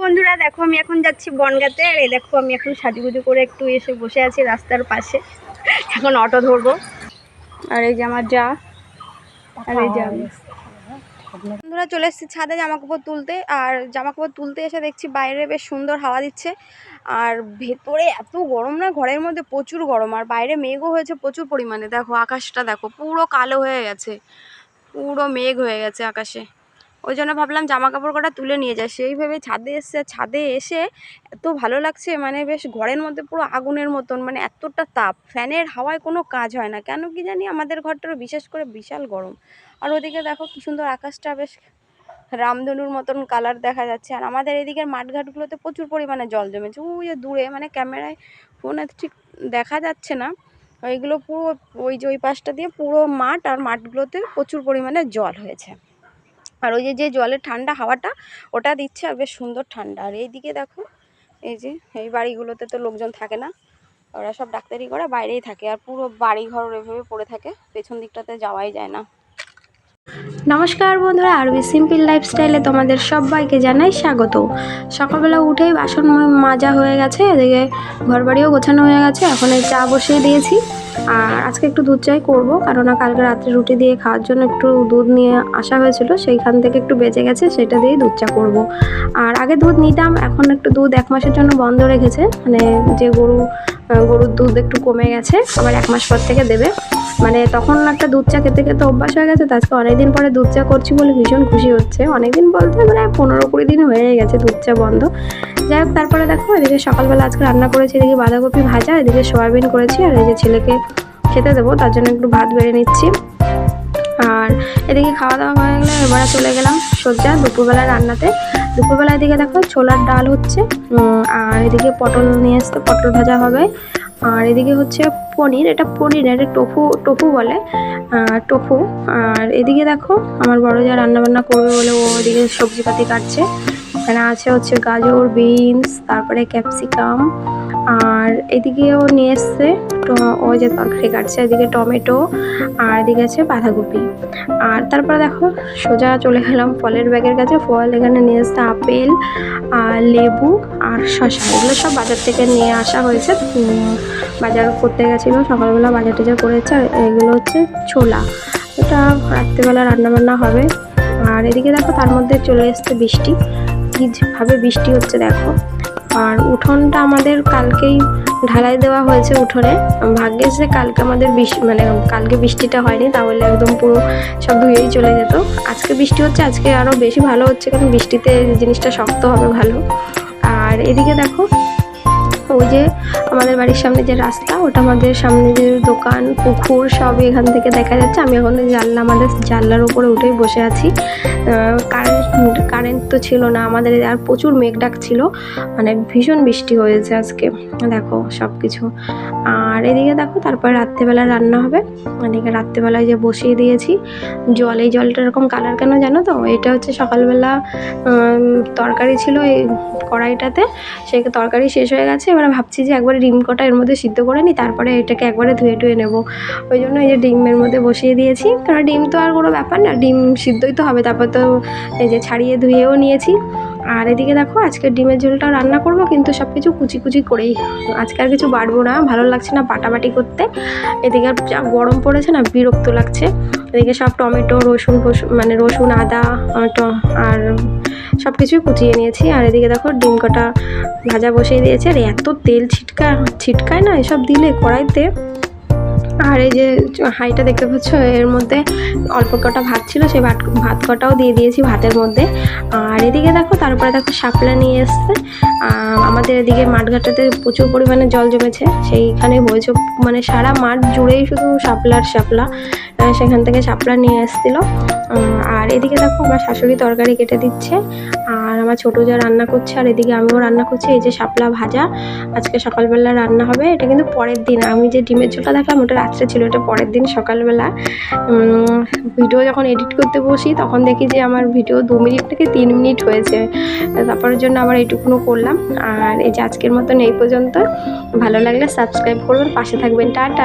বন্ধুরা দেখো আমি এখন যাচ্ছি বনগাঁতে। আর এই দেখো আমি এখন সাজুগুজু করে একটু এসে বসে আছি রাস্তার পাশে। এখন অটো ধরবো। আর এই যে আমার যা, আর এই যে আমি। বন্ধুরা চলে এসেছি ছাদে জামাকাপড় তুলতে। আর জামাকাপড় তুলতে এসে দেখছি বাইরে বেশ সুন্দর হাওয়া দিচ্ছে। আর ভেতরে এত গরম না, ঘরের মধ্যে প্রচুর গরম। আর বাইরে মেঘও হয়েছে প্রচুর পরিমাণে। দেখো আকাশটা দেখো পুরো কালো হয়ে গেছে, পুরো মেঘ হয়ে গেছে আকাশে। ওই জন্য ভাবলাম জামা কাপড় কটা তুলে নিয়ে যায়, সেই ভেবে ছাদে এসে ছাদে এসে এত ভালো লাগছে, মানে বেশ ঘরের মধ্যে পুরো আগুনের মতন, মানে এতটা তাপ, ফ্যানের হাওয়ায় কোনো কাজ হয় না কেন কি জানি। আমাদের ঘরটারও বিশেষ করে বিশাল গরম। আর ওদিকে দেখো কি সুন্দর আকাশটা, বেশ রামধনুর মতন কালার দেখা যাচ্ছে। আর আমাদের এদিকের মাঠঘাটগুলোতে প্রচুর পরিমাণে জল জমেছে। ওই যে দূরে, মানে ক্যামেরায় ফোনে ঠিক দেখা যাচ্ছে না, ওইগুলো পুরো ওই যে ওই পাশটা দিয়ে পুরো মাঠ, আর মাঠগুলোতে প্রচুর পরিমাণে জল হয়েছে। আর ওই যে জলের ঠান্ডা হাওয়াটা ওটা দিচ্ছে, আর বেশ সুন্দর ঠান্ডা। আর এইদিকে দেখো এই যে এই বাড়িগুলোতে তো লোকজন থাকে না, ওরা সব ডাক্তারি করে বাইরেই থাকে। আর পুরো বাড়িঘর এভাবে পড়ে থাকে, পেছন দিকটাতে যাওয়াই যায় না। নমস্কার বন্ধুরা, আরবি সিম্পল লাইফস্টাইলে তোমাদের সবাইকে জানাই স্বাগত। সকালবেলা উঠেই বাসন মাজা হয়ে গেছে, এদিকে ঘরবাড়িও গোছানো হয়ে গেছে। এখন এই চা বসিয়ে দিয়েছি। আর আজকে একটু দুধ চাই করবো, কারণ কালকে রাত্রে রুটি দিয়ে খাওয়ার জন্য একটু দুধ নিয়ে আসা হয়েছিল, সেইখান থেকে একটু বেঁচে গেছে, সেটা দিয়েই দুধ চা করবো। আর আগে দুধ নিতাম, এখন একটু দুধ 1 মাসের জন্য বন্ধ রেখেছে, মানে যে গরুর দুধ একটু কমে গেছে, আবার 1 মাস পর থেকে দেবে। মানে তখন একটা দুধ চা খেতে খেতে অভ্যাস হয়ে গেছে, তো আজকে অনেকদিন পরে দুধ চা করছি বলে ভীষণ খুশি হচ্ছে। অনেকদিন বলতে মানে 15-20 দিন হয়ে গেছে দুধ চা বন্ধ। যাই হোক, তারপরে দেখো এদিকে সকালবেলা আজকে রান্না করেছি, এদিকে বাঁধাকপি ভাজা, এদিকে সয়াবিন করেছি। আর এই যে ছেলেকে খেতে দেবো, তার জন্য একটু ভাত বেড়ে নিচ্ছি। আর এদিকে খাওয়া দাওয়া হয়ে গেলে এবারে চলে গেলাম সোজা দুপুরবেলা রান্নাতে। দুপুরবেলা এদিকে দেখো ছোলার ডাল হচ্ছে, আর এদিকে পটল নিয়ে আসতে, পটল ভাজা হবে। আর এদিকে হচ্ছে পনির, এটা পনির, এটা টোফু বলে, টোফু। আর এদিকে দেখো আমার বড় যা রান্নাবান্না করবে বলে ও ওদিকে সবজিপাতি কাটছে। এখানে আছে হচ্ছে গাজর, বিনস, তারপরে ক্যাপসিকাম। আর এদিকেও নিয়ে এসছে ওই যে তরকারি কাটছে, এদিকে টমেটো, আর এদিকে আছে বাঁধাকপি। আর তারপরে দেখো সোজা চলে গেলাম ফলের ব্যাগের কাছে। ফল এখানে নিয়ে এসছে আপেল, আর লেবু, আর শসা, এগুলো সব বাজার থেকে নিয়ে আসা হয়েছে। বাজার করতে গেছিলো সকালবেলা, বাজার টাজার করেছে। আর এগুলো হচ্ছে ছোলা, এটা রাত্রেবেলা রান্নাবান্না হবে। আর এদিকে দেখো তার মধ্যে চলে এসছে বৃষ্টি, কীভাবে বৃষ্টি হচ্ছে দেখো। আর উঠোনটা আমাদের কালকেই ঢালাই দেওয়া হয়েছে উঠোনে। ভাগ্যে যে কালকে আমাদের মানে কালকে বৃষ্টিটা হয়নি, তাহলে একদম পুরো সব ধুয়েই চলে যেত। আজকে বৃষ্টি হচ্ছে, আজকে আরও বেশি ভালো হচ্ছে, কারণ বৃষ্টিতে জিনিসটা শক্ত হবে ভালো। আর এদিকে দেখো ওই যে আমাদের বাড়ির সামনে যে রাস্তা, ওটা আমাদের সামনে যে দোকান, পুকুর, সব এখান থেকে দেখা যাচ্ছে। আমি এখন আমাদের জানলার উপরে উঠেই বসে আছি। কারেন্ট তো ছিল না আমাদের, আর প্রচুর মেঘ ডাক ছিল, মানে ভীষণ বৃষ্টি হয়েছে আজকে দেখো সব কিছু। আর এদিকে দেখো তারপর রাত্রেবেলা রান্না হবে। এদিকে রাত্রেবেলায় যে বসিয়ে দিয়েছি জল, এই জলটা এরকম কালার কেন জানো তো? এটা হচ্ছে সকালবেলা তরকারি ছিল এই কড়াইটাতে, সেই তরকারি শেষ হয়ে গেছে। এবার ভাবছি যে একবারে ডিম কটা এর মধ্যে সিদ্ধ করে নিই, তারপরে এটাকে একবারে ধুয়ে নেবো। ওই জন্য এই যে ডিমের মধ্যে বসিয়ে দিয়েছি, কারণ ডিম তো আর কোনো ব্যাপার না, ডিম সিদ্ধই তো হবে। তারপর তো এই যে ছাড়িয়ে ধুয়েও নিয়েছি। আর এদিকে দেখো আজকে ডিমের ঝোলটাও রান্না করব, কিন্তু সব কিছু কুচি কুচি করেই, আজকে আর কিছু বাড়বো না, ভালো লাগছে না বাটাবাটি করতে। এদিকে আর যা গরম পড়েছে না, বিরক্ত লাগছে। এদিকে সব টমেটো, মানে রসুন, আদা আর সব কিছুই কুচিয়ে নিয়েছি। আর এদিকে দেখো ডিম কটা ভাজা বসিয়ে দিয়েছে। আর এত তেল ছিটকায় না এসব দিলে কড়াইতে। আর এই যে হাঁড়িটা দেখতে পাচ্ছ, এর মধ্যে অল্প কটা ভাত ছিল, সেই ভাত কটাও দিয়ে দিয়েছি ভাতের মধ্যে। আর এদিকে দেখো তারপরে দেখো শাপলা নিয়ে এসছে। আমাদের এদিকে মাঠঘাটাতে প্রচুর পরিমাণে জল জমেছে, সেইখানে হয়েছে, মানে সারা মাঠ জুড়েই শুধু শাপলা। সেখান থেকে শাপলা নিয়ে এসেছিলো। আর এদিকে দেখো আমার শাশুড়ি তরকারি কেটে দিচ্ছে, আর আমার ছোটো যা রান্না করছে, আর এদিকে আমিও রান্না করছি। এই যে শাপলা ভাজা আজকে সকালবেলা রান্না হবে। এটা কিন্তু পরের দিন, আমি যে ডিমের ঝোলটা দেখলাম ওটা রাত্রে ছিল, এটা পরের দিন সকালবেলা। ভিডিও যখন এডিট করতে বসি তখন দেখি যে আমার ভিডিও 2 মিনিট থেকে 3 মিনিট হয়েছে, তারপরের জন্য আবার এইটুকুনো করলাম। আর এই যে আজকের মতন এই পর্যন্ত। ভালো লাগলে সাবস্ক্রাইব করবেন, পাশে থাকবেন। টাটা।